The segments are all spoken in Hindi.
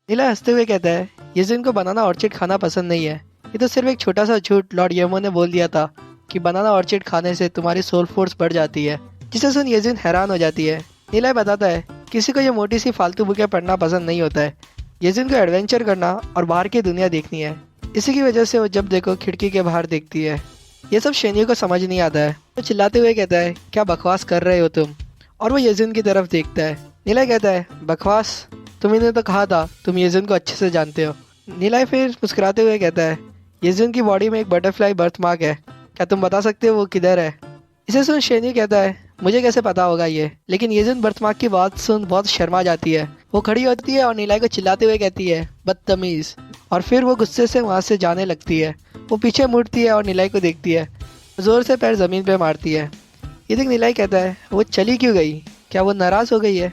नीला हंसते हुए कहता है, येजिन को बनाना ऑर्चिड खाना पसंद नहीं है। ये तो सिर्फ एक छोटा सा झूठ लॉर्ड येमो ने बोल दिया था कि बनाना ऑर्चिड खाने से तुम्हारी सोल फोर्स बढ़ जाती है। जिसे सुन येजिन हैरान हो जाती है। नीला बताता है, किसी को ये मोटी सी फालतू बुकें पढ़ना पसंद नहीं होता है। येजिन को एडवेंचर करना और बाहर की दुनिया देखनी है। इसी की वजह से वो जब देखो खिड़की के बाहर देखती है। ये सब शेनियो को समझ नहीं आता है। वो चिल्लाते हुए कहता है, क्या बकवास कर रहे हो तुम। और वो येजिन की तरफ देखता है। नीला कहता है, बकवास, तुमने तो कहा था तुम येजिन को अच्छे से जानते हो। नीला फिर मुस्कुराते हुए कहता है, येजिन की बॉडी में एक बटरफ्लाई बर्थ मार्क है, क्या तुम बता सकते हो वो किधर है। इसे सुन शेनी कहता है, मुझे कैसे पता होगा ये। लेकिन येजिन बर्थमार्क की बात सुन बहुत शर्मा जाती है। वो खड़ी होती है और नीलाई को चिल्लाते हुए कहती है, बदतमीज। और फिर वो गुस्से से वहाँ से जाने लगती है। वो पीछे मुड़ती है और नीलाई को देखती है। जोर से पैर जमीन पे मारती है। ये देख नीलाई कहता है, वो चली क्यों गई, क्या वो नाराज हो गई है।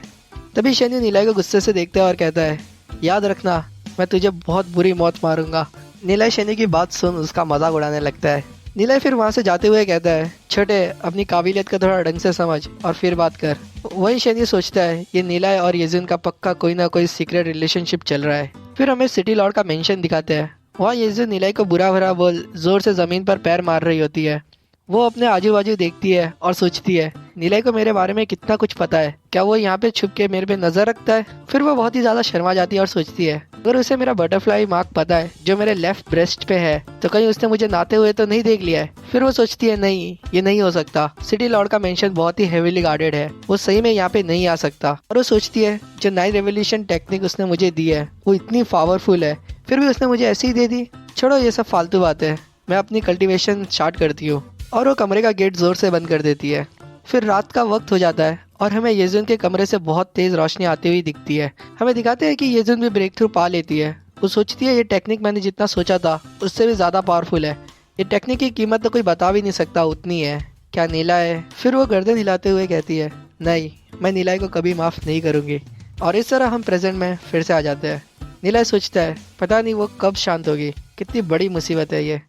तभी शनि नीलाई को गुस्से से देखता है और कहता है, याद रखना मैं तुझे बहुत बुरी मौत मारूंगा। नीलाई शनि की बात सुन उसका मजाक उड़ाने लगता है। नीलाई फिर वहाँ से जाते हुए कहता है, छोटे अपनी काबिलियत का थोड़ा ढंग से समझ और फिर बात कर। वही शनि सोचता है ये नीलाई और येजिन का पक्का कोई ना कोई सीक्रेट रिलेशनशिप चल रहा है। फिर हमें सिटी लॉर्ड का मेंशन दिखाते हैं। वहाँ येजिन नीलाई को बुरा भरा बोल जोर से जमीन पर पैर मार रही होती है। वो अपने आजू बाजू देखती है और सोचती है, नीलाई को मेरे बारे में कितना कुछ पता है, क्या वो यहाँ पे छुप के मेरे पे नजर रखता है। फिर वो बहुत ही ज्यादा शर्मा जाती है और सोचती है, अगर उसे मेरा बटरफ्लाई मार्क पता है जो मेरे लेफ्ट ब्रेस्ट पे है, तो कहीं उसने मुझे नहाते हुए तो नहीं देख लिया है। फिर वो सोचती है, नहीं ये नहीं हो सकता, सिटी लॉर्ड का मेंशन बहुत ही हेवीली गार्डेड है, वो सही में यहाँ पे नहीं आ सकता। और वो सोचती है, जो 9 रेवोल्यूशन टेक्निक उसने मुझे दी है वो इतनी पावरफुल है, फिर भी उसने मुझे ऐसे ही दे दी। छोड़ो ये सब फालतू बातें, मैं अपनी कल्टीवेशन स्टार्ट करती हूँ। और वो कमरे का गेट जोर से बंद कर देती है। फिर रात का वक्त हो जाता है और हमें येजुन के कमरे से बहुत तेज रोशनी आती हुई दिखती है। हमें दिखाते हैं कि येजुन भी ब्रेक थ्रू पा लेती है। वो सोचती है, ये टेक्निक मैंने जितना सोचा था उससे भी ज़्यादा पावरफुल है। ये टेक्निक की कीमत तो कोई बता भी नहीं सकता उतनी है। क्या नीला है। फिर वो गर्दन हिलाते हुए कहती है, नहीं मैं नीलाई को कभी माफ़ नहीं करूँगी। और इस तरह हम प्रेजेंट में फिर से आ जाते हैं। नीला सोचता है, पता नहीं वो कब शांत होगी, कितनी बड़ी मुसीबत है ये।